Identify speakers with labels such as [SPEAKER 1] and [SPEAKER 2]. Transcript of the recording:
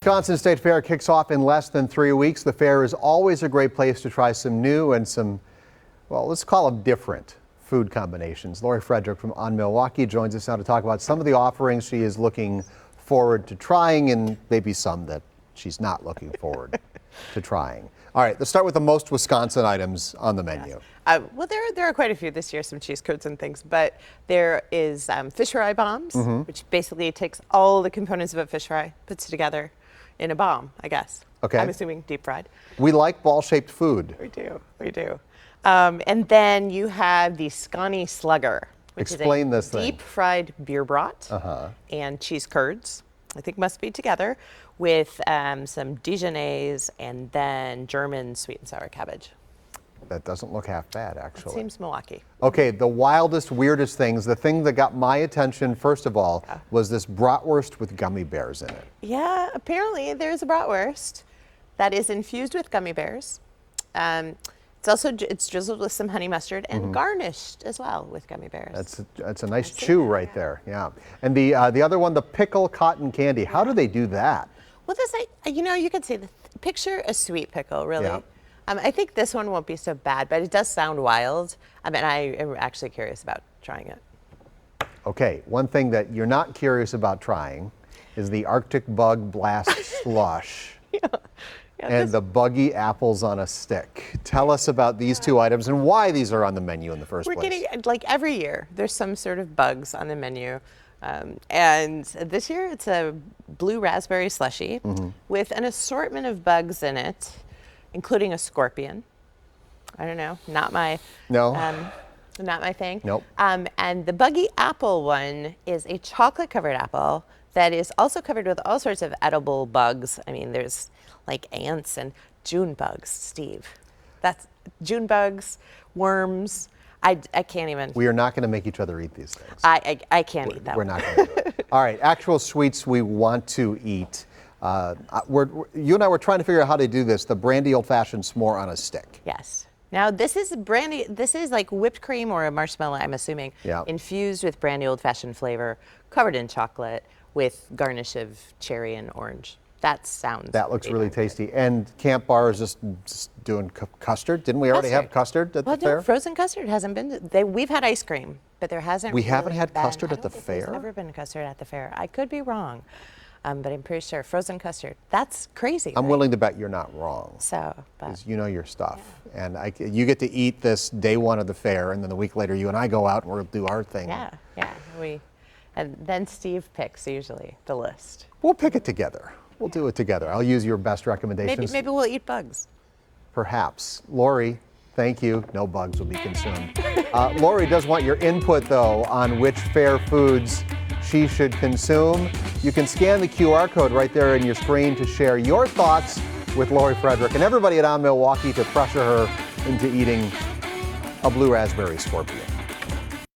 [SPEAKER 1] Wisconsin State Fair kicks off in less than 3 weeks. The fair is always a great place to try some new and some, well, let's call them different food combinations. Lori Frederick from On Milwaukee joins us now to talk about some of the offerings she is looking forward to trying and maybe some that she's not looking forward to trying. All right, let's start with the most Wisconsin items on the menu.
[SPEAKER 2] Well, there are quite a few this year, some cheese curds and things, but there is fish fry bombs, which basically takes all the components of a fish fry, puts it together in a bomb, I guess.
[SPEAKER 1] Okay.
[SPEAKER 2] I'm assuming deep fried.
[SPEAKER 1] We like ball-shaped food.
[SPEAKER 2] We do. And then you have the Scotty Slugger, which
[SPEAKER 1] Explain
[SPEAKER 2] is a
[SPEAKER 1] this thing.
[SPEAKER 2] deep fried beer brat and cheese curds. I think must be together with some Dijonnaise and then German sweet and sour cabbage.
[SPEAKER 1] That doesn't look half bad, actually.
[SPEAKER 2] It seems Milwaukee.
[SPEAKER 1] Okay, the wildest, weirdest things. The thing that got my attention, first of all, was this bratwurst with gummy bears in it.
[SPEAKER 2] Yeah, apparently there's a bratwurst that is infused with gummy bears. It's drizzled with some honey mustard and garnished as well with gummy bears.
[SPEAKER 1] That's a nice chew right there. Yeah. And the other one, the pickle cotton candy. How do they do that?
[SPEAKER 2] Well, you could see picture a sweet pickle, really.
[SPEAKER 1] Yeah.
[SPEAKER 2] I think this one won't be so bad, but it does sound wild. I am actually curious about trying it.
[SPEAKER 1] Okay, one thing that you're not curious about trying is the Arctic Bug Blast Slush. And the buggy apples on a stick. Tell us about these two items and why these are on the menu in the first place.
[SPEAKER 2] We're getting, like every year, there's some sort of bugs on the menu. And this year it's a blue raspberry slushie with an assortment of bugs in it, including a scorpion. I don't know, not my thing.
[SPEAKER 1] Nope.
[SPEAKER 2] And the buggy apple one is a chocolate covered apple that is also covered with all sorts of edible bugs. I mean, there's like ants and June bugs, Steve. That's June bugs, worms. I can't even.
[SPEAKER 1] We are not going to make each other eat these things.
[SPEAKER 2] I can't eat that.
[SPEAKER 1] We're not going to do it. All right, actual sweets we want to eat. You and I were trying to figure out how to do this, the brandy old-fashioned s'more on a stick.
[SPEAKER 2] Yes. Now this is brandy, this is like whipped cream or a marshmallow, I'm assuming, infused with brandy old-fashioned flavor, covered in chocolate with garnish of cherry and orange. That looks
[SPEAKER 1] really tasty. And Camp Bar is just doing custard. Didn't we already have custard at the fair?
[SPEAKER 2] No, frozen custard hasn't been. We've had ice cream, but there hasn't.
[SPEAKER 1] We haven't had custard at the
[SPEAKER 2] fair?
[SPEAKER 1] fair?
[SPEAKER 2] There's never been custard at the fair. I could be wrong, but I'm pretty sure frozen custard. That's crazy.
[SPEAKER 1] I'm willing to bet you're not wrong.
[SPEAKER 2] Because
[SPEAKER 1] you know your stuff. Yeah. And you get to eat this day one of the fair, and then the week later you and I go out and we'll do our thing.
[SPEAKER 2] Yeah. And then Steve picks usually the list.
[SPEAKER 1] We'll pick it together. We'll do it together. I'll use your best recommendations.
[SPEAKER 2] Maybe we'll eat bugs.
[SPEAKER 1] Perhaps. Lori, thank you. No bugs will be consumed. Lori does want your input, though, on which fair foods she should consume. You can scan the QR code right there in your screen to share your thoughts with Lori Frederick and everybody at On Milwaukee to pressure her into eating a blue raspberry scorpion.